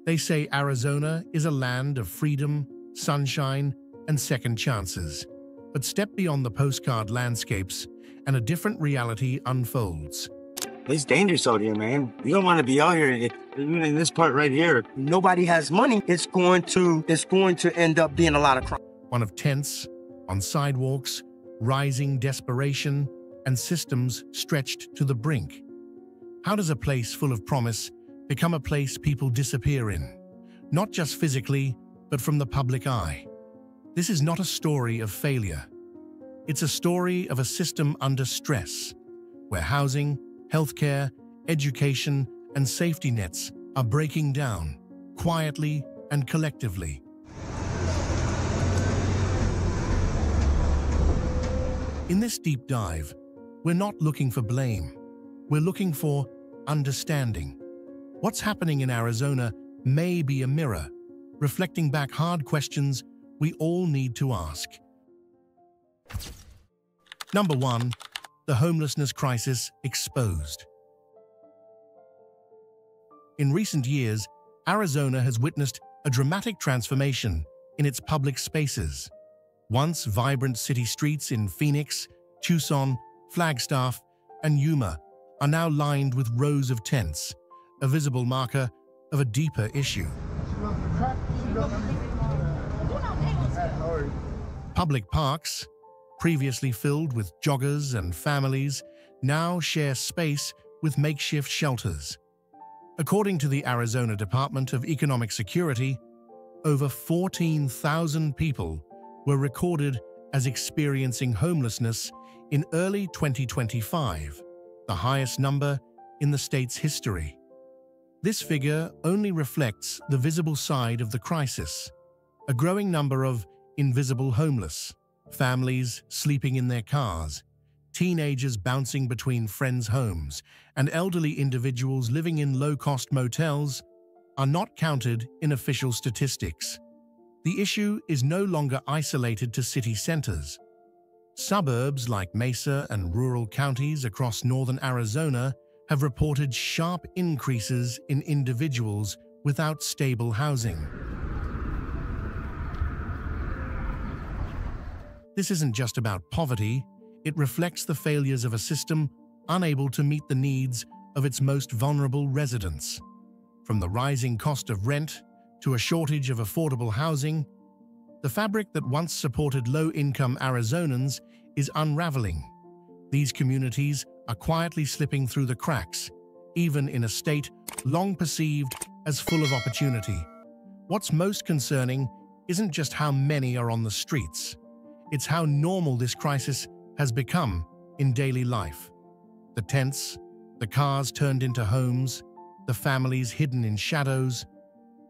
They say Arizona is a land of freedom, sunshine, and second chances. But step beyond the postcard landscapes, and a different reality unfolds. It's dangerous out here, man. You don't want to be out here in this part right here. Nobody has money. It's going to end up being a lot of crime. One of tents, on sidewalks, rising desperation, and systems stretched to the brink. How does a place full of promise become a place people disappear in? Not just physically, but from the public eye. This is not a story of failure. It's a story of a system under stress, where housing, healthcare, education, and safety nets are breaking down, quietly and collectively. In this deep dive, we're not looking for blame. We're looking for understanding. What's happening in Arizona may be a mirror, reflecting back hard questions we all need to ask. Number 1. The homelessness crisis exposed. In recent years, Arizona has witnessed a dramatic transformation in its public spaces. Once vibrant city streets in Phoenix, Tucson, Flagstaff, and Yuma are now lined with rows of tents, a visible marker of a deeper issue. Public parks, previously filled with joggers and families, now share space with makeshift shelters. According to the Arizona Department of Economic Security, over 14,000 people were recorded as experiencing homelessness in early 2025, the highest number in the state's history. This figure only reflects the visible side of the crisis: a growing number of invisible homeless, families sleeping in their cars, teenagers bouncing between friends' homes, and elderly individuals living in low-cost motels are not counted in official statistics. The issue is no longer isolated to city centers. Suburbs like Mesa and rural counties across northern Arizona have reported sharp increases in individuals without stable housing. This isn't just about poverty, it reflects the failures of a system unable to meet the needs of its most vulnerable residents. From the rising cost of rent to a shortage of affordable housing, the fabric that once supported low-income Arizonans is unraveling. These communities are quietly slipping through the cracks, even in a state long perceived as full of opportunity. What's most concerning isn't just how many are on the streets. It's how normal this crisis has become in daily life. The tents, the cars turned into homes, the families hidden in shadows.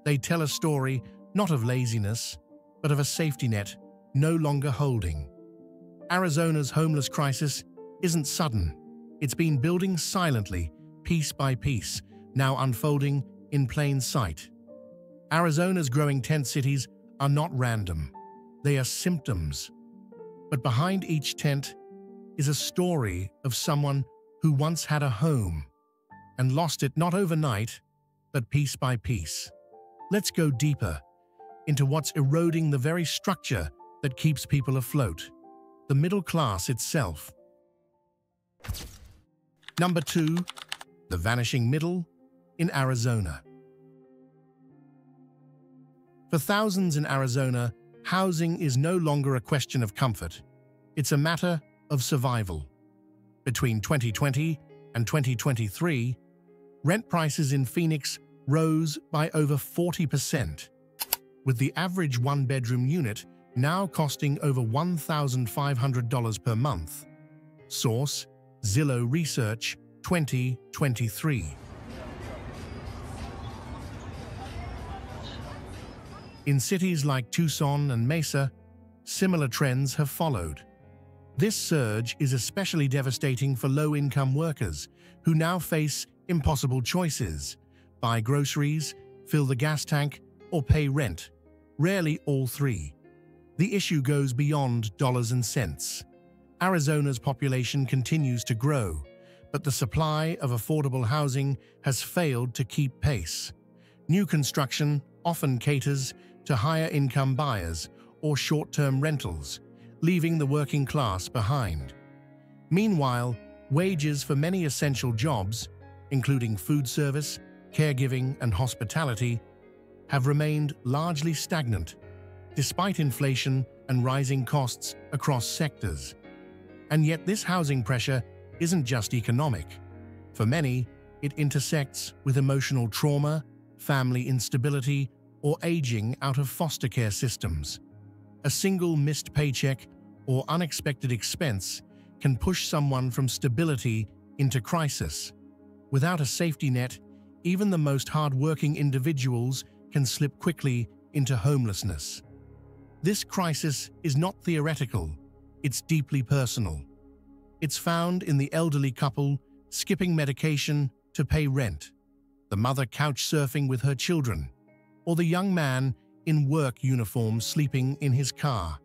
They tell a story not of laziness, but of a safety net no longer holding. Arizona's homeless crisis isn't sudden. It's been building silently, piece by piece, now unfolding in plain sight. Arizona's growing tent cities are not random. They are symptoms. But behind each tent is a story of someone who once had a home and lost it not overnight, but piece by piece. Let's go deeper into what's eroding the very structure that keeps people afloat: the middle class itself. Number 2, the vanishing middle in Arizona. For thousands in Arizona, housing is no longer a question of comfort. It's a matter of survival. Between 2020 and 2023, rent prices in Phoenix rose by over 40%, with the average one-bedroom unit now costing over $1,500 per month. Source: Zillow Research 2023. In cities like Tucson and Mesa, similar trends have followed. This surge is especially devastating for low-income workers who now face impossible choices: buy groceries, fill the gas tank, or pay rent, rarely all three. The issue goes beyond dollars and cents. Arizona's population continues to grow, but the supply of affordable housing has failed to keep pace. New construction often caters to higher-income buyers or short-term rentals, leaving the working class behind. Meanwhile, wages for many essential jobs, including food service, caregiving, and hospitality, have remained largely stagnant, despite inflation and rising costs across sectors. And yet this housing pressure isn't just economic. For many, it intersects with emotional trauma, family instability, or aging out of foster care systems. A single missed paycheck or unexpected expense can push someone from stability into crisis. Without a safety net, even the most hard-working individuals can slip quickly into homelessness. This crisis is not theoretical, it's deeply personal. It's found in the elderly couple skipping medication to pay rent, the mother couch surfing with her children, or the young man in work uniform sleeping in his car.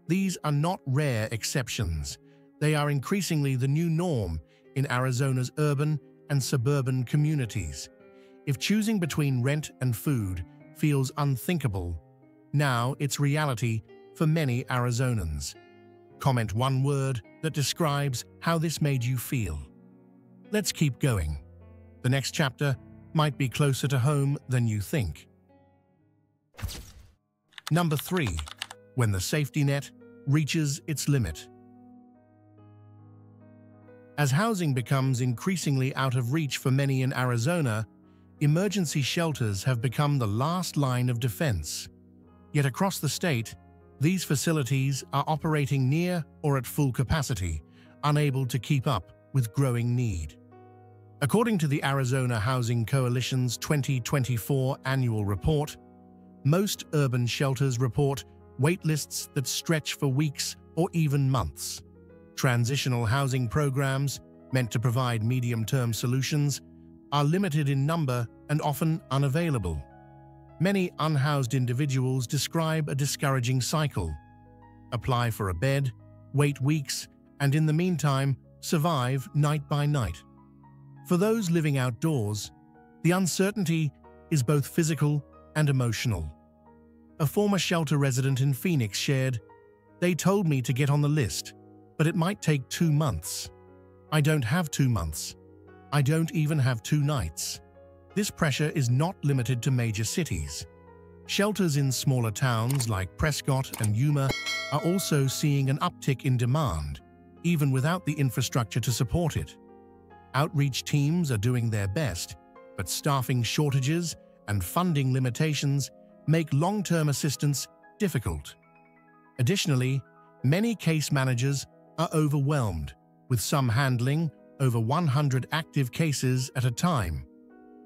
These are not rare exceptions. They are increasingly the new norm in Arizona's urban and suburban communities. If choosing between rent and food feels unthinkable, now it's reality for many Arizonans. Comment one word that describes how this made you feel. Let's keep going. The next chapter might be closer to home than you think. Number 3. When the safety net reaches its limit. As housing becomes increasingly out of reach for many in Arizona, emergency shelters have become the last line of defense. Yet across the state, these facilities are operating near or at full capacity, unable to keep up with growing need. According to the Arizona Housing Coalition's 2024 annual report, most urban shelters report waitlists that stretch for weeks or even months. Transitional housing programs, meant to provide medium-term solutions, are limited in number and often unavailable. Many unhoused individuals describe a discouraging cycle. Apply for a bed, wait weeks, and in the meantime, survive night by night. For those living outdoors, the uncertainty is both physical and emotional. A former shelter resident in Phoenix shared, "They told me to get on the list, but it might take 2 months. I don't have 2 months. I don't even have 2 nights." This pressure is not limited to major cities. Shelters in smaller towns like Prescott and Yuma are also seeing an uptick in demand, even without the infrastructure to support it. Outreach teams are doing their best, but staffing shortages and funding limitations make long-term assistance difficult. Additionally, many case managers are overwhelmed, with some handling over 100 active cases at a time.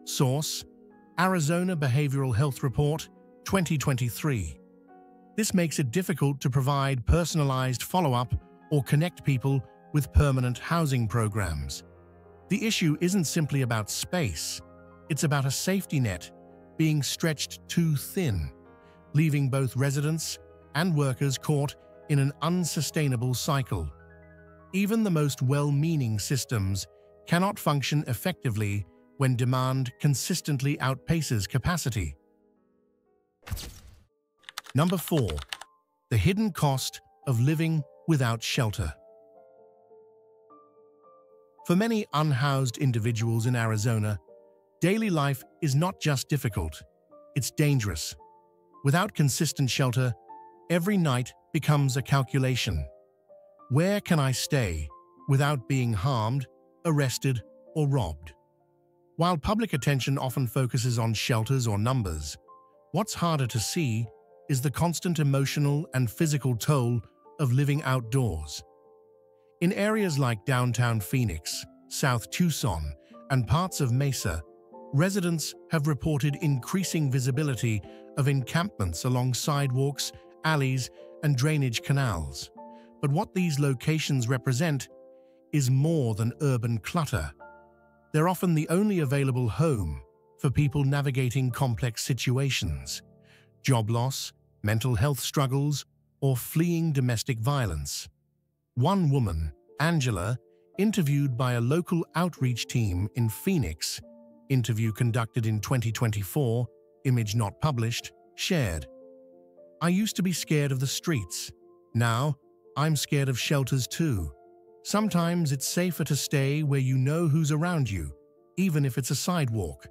Source: Arizona Behavioral Health Report, 2023. This makes it difficult to provide personalized follow-up or connect people with permanent housing programs. The issue isn't simply about space, it's about a safety net being stretched too thin, leaving both residents and workers caught in an unsustainable cycle. Even the most well-meaning systems cannot function effectively when demand consistently outpaces capacity. Number 4. The hidden cost of living without shelter. For many unhoused individuals in Arizona, daily life is not just difficult, it's dangerous. Without consistent shelter, every night becomes a calculation. Where can I stay without being harmed, arrested, or robbed? While public attention often focuses on shelters or numbers, what's harder to see is the constant emotional and physical toll of living outdoors. In areas like downtown Phoenix, South Tucson, and parts of Mesa, residents have reported increasing visibility of encampments along sidewalks, alleys, and drainage canals. But what these locations represent is more than urban clutter. They're often the only available home for people navigating complex situations, job loss, mental health struggles, or fleeing domestic violence. One woman, Angela, interviewed by a local outreach team in Phoenix, interview conducted in 2024, image not published, shared. I used to be scared of the streets. Now, I'm scared of shelters too. Sometimes it's safer to stay where you know who's around you, even if it's a sidewalk.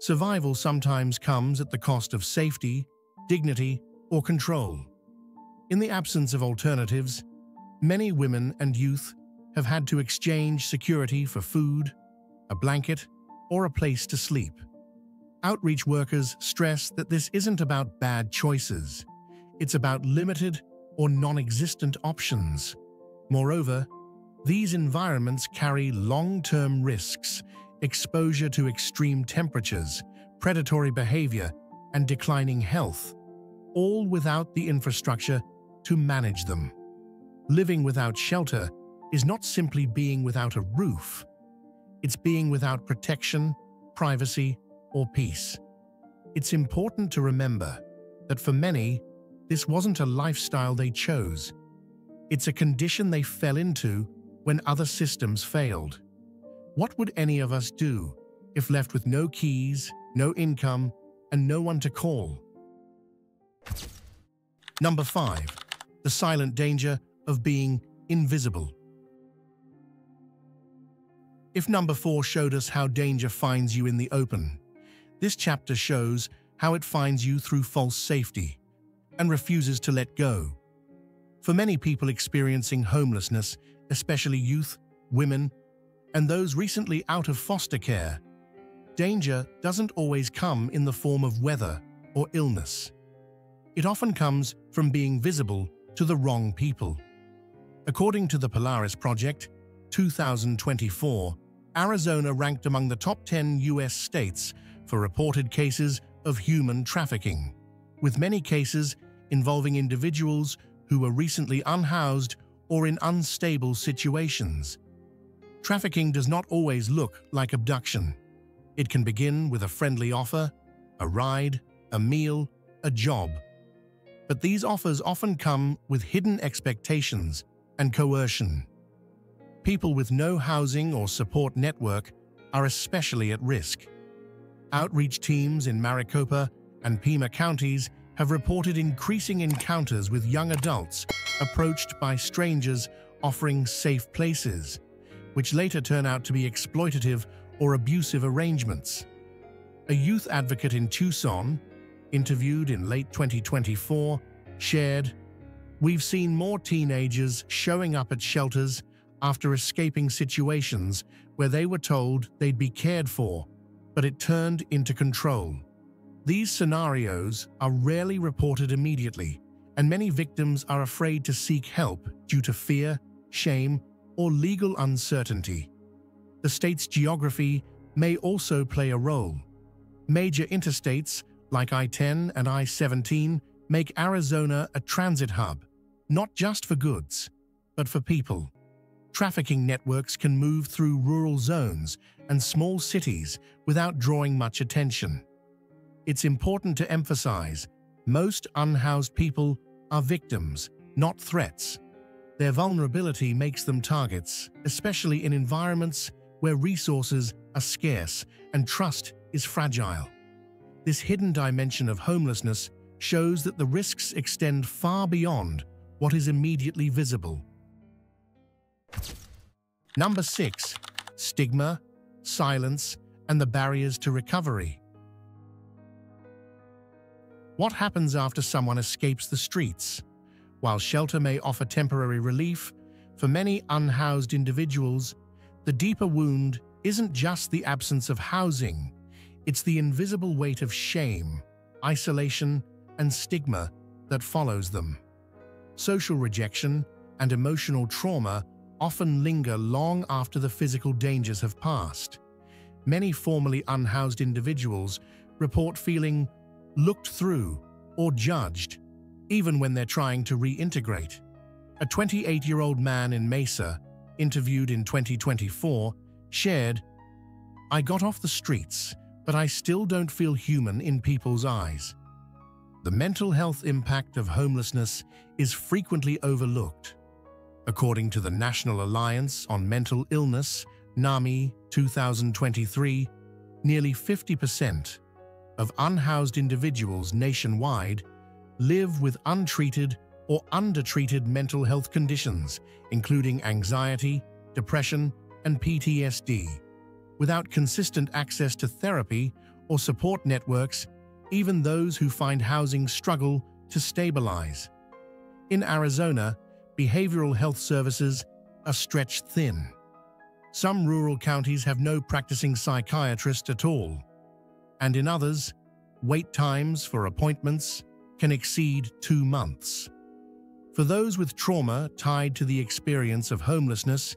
Survival sometimes comes at the cost of safety, dignity, or control. In the absence of alternatives, many women and youth have had to exchange security for food, a blanket, or a place to sleep. Outreach workers stress that this isn't about bad choices. It's about limited or non-existent options. Moreover, these environments carry long-term risks, exposure to extreme temperatures, predatory behavior, and declining health, all without the infrastructure to manage them. Living without shelter is not simply being without a roof. It's being without protection, privacy, or peace. It's important to remember that for many, this wasn't a lifestyle they chose. It's a condition they fell into when other systems failed. What would any of us do if left with no keys, no income, and no one to call? Number 5. The silent danger of being invisible. If number 4 showed us how danger finds you in the open, this chapter shows how it finds you through false safety and refuses to let go. For many people experiencing homelessness, especially youth, women, and those recently out of foster care, danger doesn't always come in the form of weather or illness. It often comes from being visible to the wrong people. According to the Polaris Project, 2024, Arizona ranked among the top 10 U.S. states for reported cases of human trafficking, with many cases involving individuals who were recently unhoused or in unstable situations. Trafficking does not always look like abduction. It can begin with a friendly offer, a ride, a meal, a job. But these offers often come with hidden expectations and coercion. People with no housing or support network are especially at risk. Outreach teams in Maricopa and Pima counties have reported increasing encounters with young adults approached by strangers offering safe places, which later turn out to be exploitative or abusive arrangements. A youth advocate in Tucson, interviewed in late 2024, shared, "We've seen more teenagers showing up at shelters after escaping situations where they were told they'd be cared for, but it turned into control." These scenarios are rarely reported immediately, and many victims are afraid to seek help due to fear, shame, or legal uncertainty. The state's geography may also play a role. Major interstates like I-10 and I-17 make Arizona a transit hub, not just for goods, but for people. Trafficking networks can move through rural zones and small cities without drawing much attention. It's important to emphasize, most unhoused people are victims, not threats. Their vulnerability makes them targets, especially in environments where resources are scarce and trust is fragile. This hidden dimension of homelessness shows that the risks extend far beyond what is immediately visible. Number 6. Stigma, silence, and the barriers to recovery. What happens after someone escapes the streets? While shelter may offer temporary relief, for many unhoused individuals, the deeper wound isn't just the absence of housing, it's the invisible weight of shame, isolation, and stigma that follows them. Social rejection and emotional trauma often linger long after the physical dangers have passed. Many formerly unhoused individuals report feeling looked through or judged, even when they're trying to reintegrate. A 28-year-old man in Mesa, interviewed in 2024, shared, "I got off the streets, but I still don't feel human in people's eyes." The mental health impact of homelessness is frequently overlooked. According to the National Alliance on Mental Illness, NAMI 2023, Nearly 50% of unhoused individuals nationwide live with untreated or undertreated mental health conditions, including anxiety, depression, and PTSD. Without consistent access to therapy or support networks, even those who find housing struggle to stabilize. In Arizona, behavioral health services are stretched thin. Some rural counties have no practicing psychiatrist at all, and in others, wait times for appointments can exceed 2 months. For those with trauma tied to the experience of homelessness,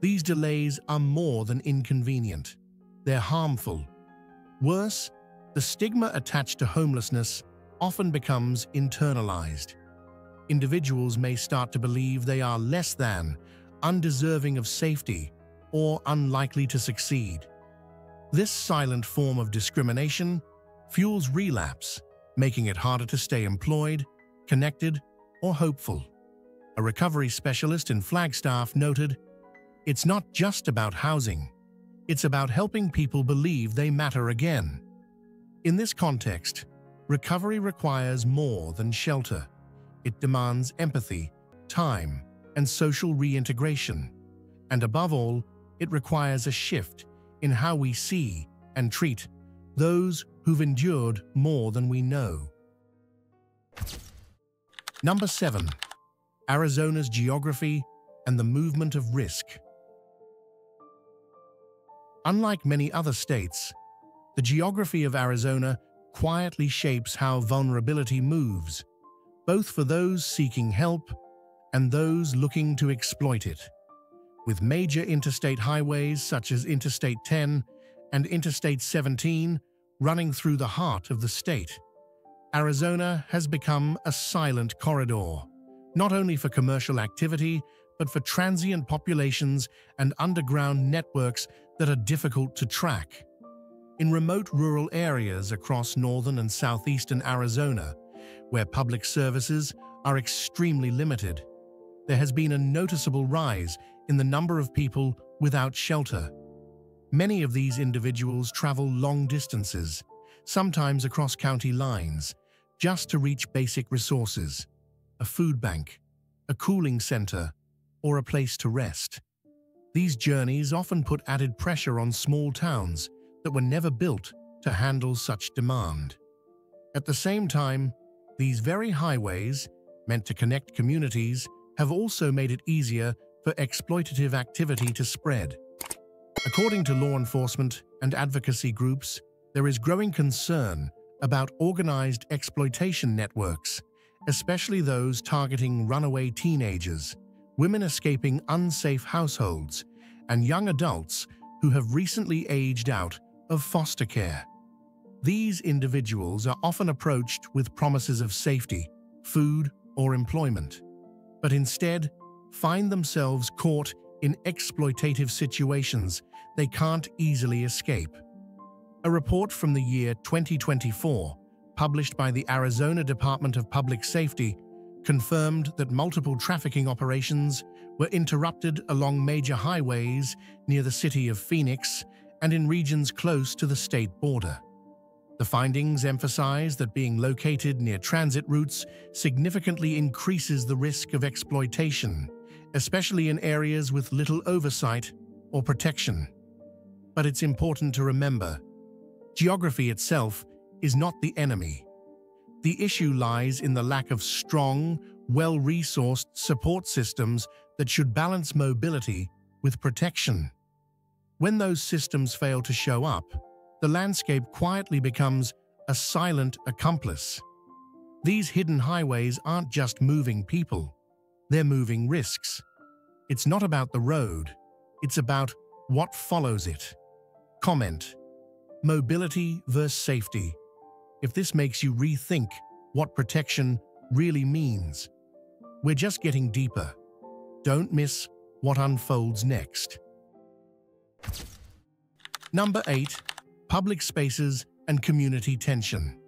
these delays are more than inconvenient. They're harmful. Worse, the stigma attached to homelessness often becomes internalized. Individuals may start to believe they are less than, undeserving of safety, or unlikely to succeed. This silent form of discrimination fuels relapse, making it harder to stay employed, connected, or hopeful. A recovery specialist in Flagstaff noted, "It's not just about housing. It's about helping people believe they matter again." In this context, recovery requires more than shelter. It demands empathy, time, and social reintegration. And above all, it requires a shift in how we see and treat those who've endured more than we know. Number 7. Arizona's geography and the movement of risk. Unlike many other states, the geography of Arizona quietly shapes how vulnerability moves, both for those seeking help and those looking to exploit it. With major interstate highways such as Interstate 10 and Interstate 17 running through the heart of the state, Arizona has become a silent corridor, not only for commercial activity, but for transient populations and underground networks that are difficult to track. In remote rural areas across northern and southeastern Arizona, where public services are extremely limited, there has been a noticeable rise in the number of people without shelter. Many of these individuals travel long distances, sometimes across county lines, just to reach basic resources: a food bank, a cooling center, or a place to rest. These journeys often put added pressure on small towns that were never built to handle such demand. At the same time, these very highways, meant to connect communities, have also made it easier for exploitative activity to spread. According to law enforcement and advocacy groups, there is growing concern about organized exploitation networks, especially those targeting runaway teenagers, women escaping unsafe households, and young adults who have recently aged out of foster care. These individuals are often approached with promises of safety, food, or employment, but instead find themselves caught in exploitative situations they can't easily escape. A report from the year 2024, published by the Arizona Department of Public Safety, confirmed that multiple trafficking operations were interrupted along major highways near the city of Phoenix and in regions close to the state border. The findings emphasize that being located near transit routes significantly increases the risk of exploitation, especially in areas with little oversight or protection. But it's important to remember, geography itself is not the enemy. The issue lies in the lack of strong, well-resourced support systems that should balance mobility with protection. When those systems fail to show up, the landscape quietly becomes a silent accomplice. These hidden highways aren't just moving people, they're moving risks. It's not about the road, it's about what follows it. Comment: mobility versus safety. If this makes you rethink what protection really means, we're just getting deeper. Don't miss what unfolds next. Number 8. Public spaces and community tension.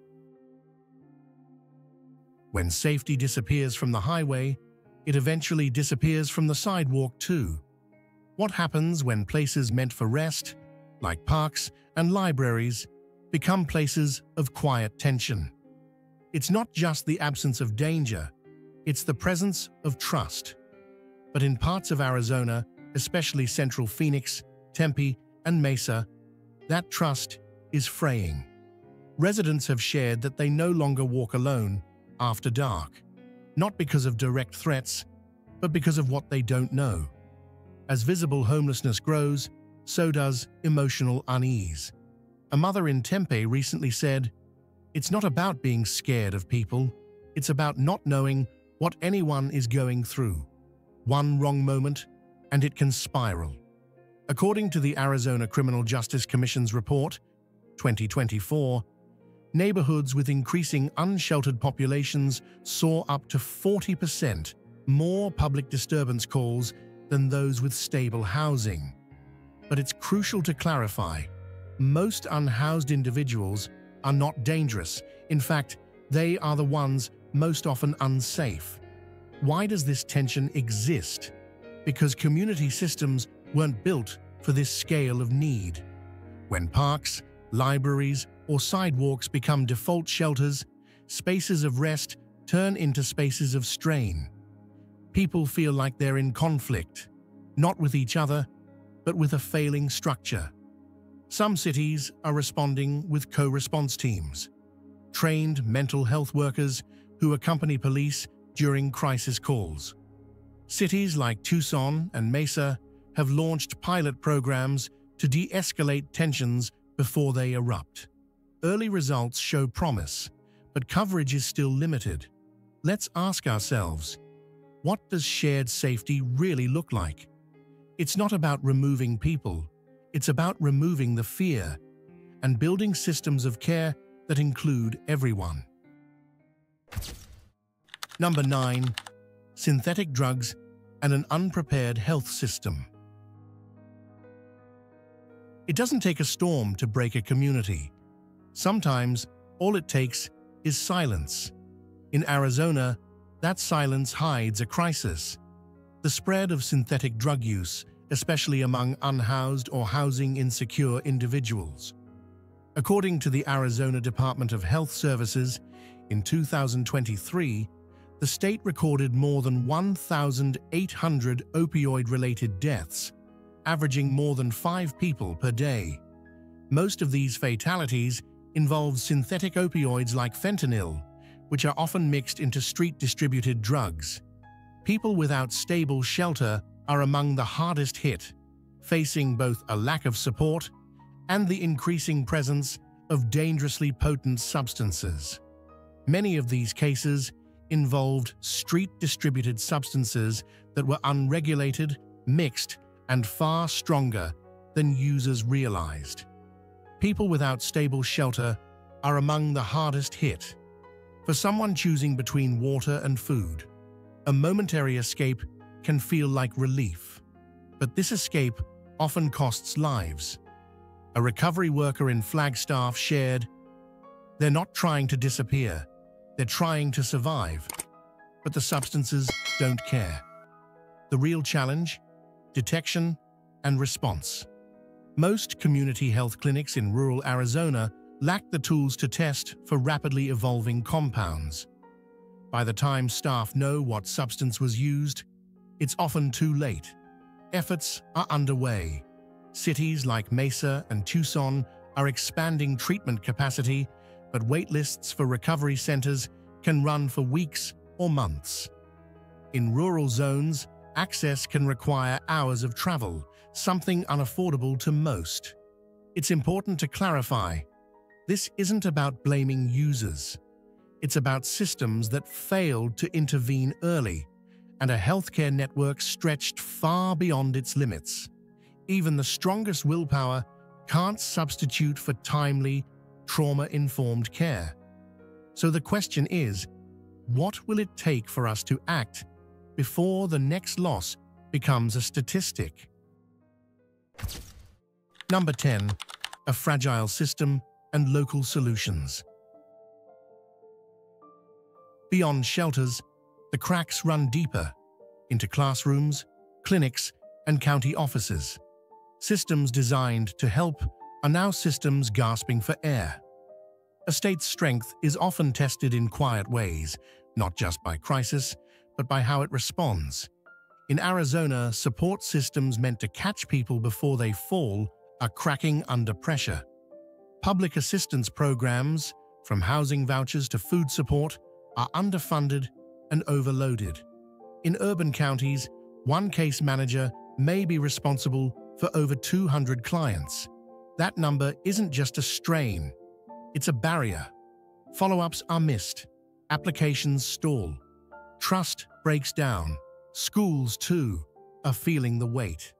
When safety disappears from the highway, it eventually disappears from the sidewalk too. What happens when places meant for rest, like parks and libraries, become places of quiet tension. It's not just the absence of danger, it's the presence of trust. But in parts of Arizona, especially central Phoenix, Tempe, and Mesa, that trust is fraying. Residents have shared that they no longer walk alone after dark, not because of direct threats, but because of what they don't know. As visible homelessness grows, so does emotional unease. A mother in Tempe recently said, "It's not about being scared of people, it's about not knowing what anyone is going through. One wrong moment, and it can spiral." According to the Arizona Criminal Justice Commission's report, 2024, neighborhoods with increasing unsheltered populations saw up to 40% more public disturbance calls than those with stable housing. But it's crucial to clarify, most unhoused individuals are not dangerous. In fact, they are the ones most often unsafe. Why does this tension exist? Because community systems weren't built for this scale of need. When parks, libraries, or sidewalks become default shelters, spaces of rest turn into spaces of strain. People feel like they're in conflict, not with each other, but with a failing structure. Some cities are responding with co-response teams, trained mental health workers who accompany police during crisis calls. Cities like Tucson and Mesa have launched pilot programs to de-escalate tensions before they erupt. Early results show promise, but coverage is still limited. Let's ask ourselves, what does shared safety really look like? It's not about removing people, it's about removing the fear and building systems of care that include everyone. Number 9. Synthetic drugs and an unprepared health system. It doesn't take a storm to break a community. Sometimes, all it takes is silence. In Arizona, that silence hides a crisis. The spread of synthetic drug use, especially among unhoused or housing-insecure individuals. According to the Arizona Department of Health Services, in 2023, the state recorded more than 1,800 opioid-related deaths, averaging more than 5 people per day. Most of these fatalities involve synthetic opioids like fentanyl, which are often mixed into street-distributed drugs. People without stable shelter are among the hardest hit, facing both a lack of support and the increasing presence of dangerously potent substances. Many of these cases involved street-distributed substances that were unregulated, mixed, and far stronger than users realized. People without stable shelter are among the hardest hit. For someone choosing between water and food, a momentary escape can feel like relief. But this escape often costs lives. A recovery worker in Flagstaff shared, "They're not trying to disappear, they're trying to survive. But the substances don't care." The real challenge? Detection and response. Most community health clinics in rural Arizona lack the tools to test for rapidly evolving compounds. By the time staff know what substance was used, it's often too late. Efforts are underway. Cities like Mesa and Tucson are expanding treatment capacity, but waitlists for recovery centers can run for weeks or months. In rural zones, access can require hours of travel, something unaffordable to most. It's important to clarify, this isn't about blaming users. It's about systems that failed to intervene early, and a healthcare network stretched far beyond its limits. Even the strongest willpower can't substitute for timely, trauma-informed care. So the question is, what will it take for us to act before the next loss becomes a statistic? Number 10. A fragile system and local solutions. Beyond shelters, the cracks run deeper into classrooms, clinics, and county offices. Systems designed to help are now systems gasping for air. A state's strength is often tested in quiet ways, not just by crisis, but by how it responds. In Arizona, support systems meant to catch people before they fall are cracking under pressure. Public assistance programs, from housing vouchers to food support, are underfunded and overloaded. In urban counties, one case manager may be responsible for over 200 clients. That number isn't just a strain, it's a barrier. Follow-ups are missed, applications stall, trust breaks down. Schools, too, are feeling the weight.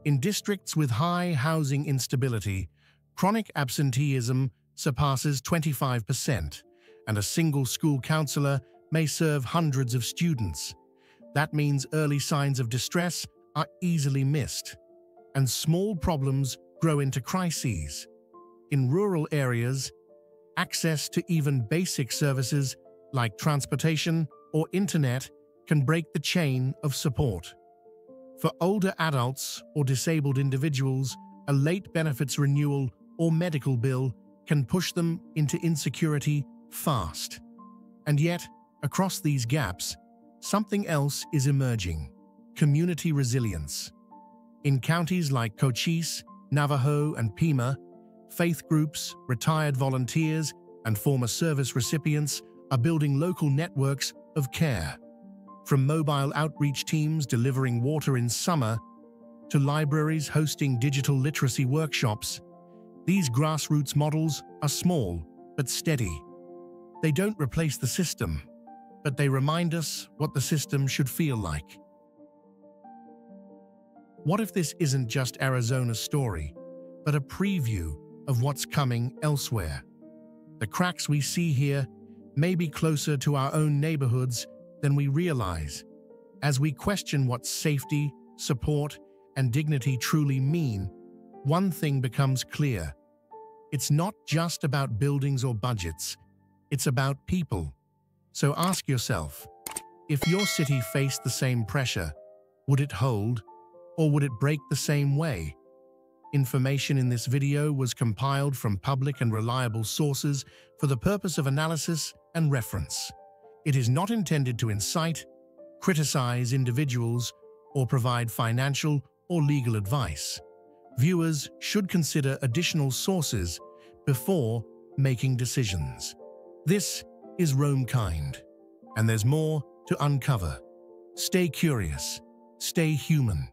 In districts with high housing instability, chronic absenteeism surpasses 25%, and a single school counselor may serve hundreds of students. That means early signs of distress are easily missed, and small problems grow into crises. In rural areas, access to even basic services like transportation or internet can break the chain of support. For older adults or disabled individuals, a late benefits renewal or medical bill can push them into insecurity fast. And yet, across these gaps, something else is emerging: community resilience. In counties like Cochise, Navajo, and Pima, faith groups, retired volunteers, and former service recipients are building local networks of care. From mobile outreach teams delivering water in summer to libraries hosting digital literacy workshops, these grassroots models are small but steady. They don't replace the system, but they remind us what the system should feel like. What if this isn't just Arizona's story, but a preview of what's coming elsewhere? The cracks we see here may be closer to our own neighborhoods than we realize. As we question what safety, support, and dignity truly mean, one thing becomes clear. It's not just about buildings or budgets, it's about people. So ask yourself, if your city faced the same pressure, would it hold, or would it break the same way? Information in this video was compiled from public and reliable sources for the purpose of analysis and reference. It is not intended to incite, criticize individuals, or provide financial or legal advice. Viewers should consider additional sources before making decisions. This is Roam Kind, and there's more to uncover. Stay curious, stay human.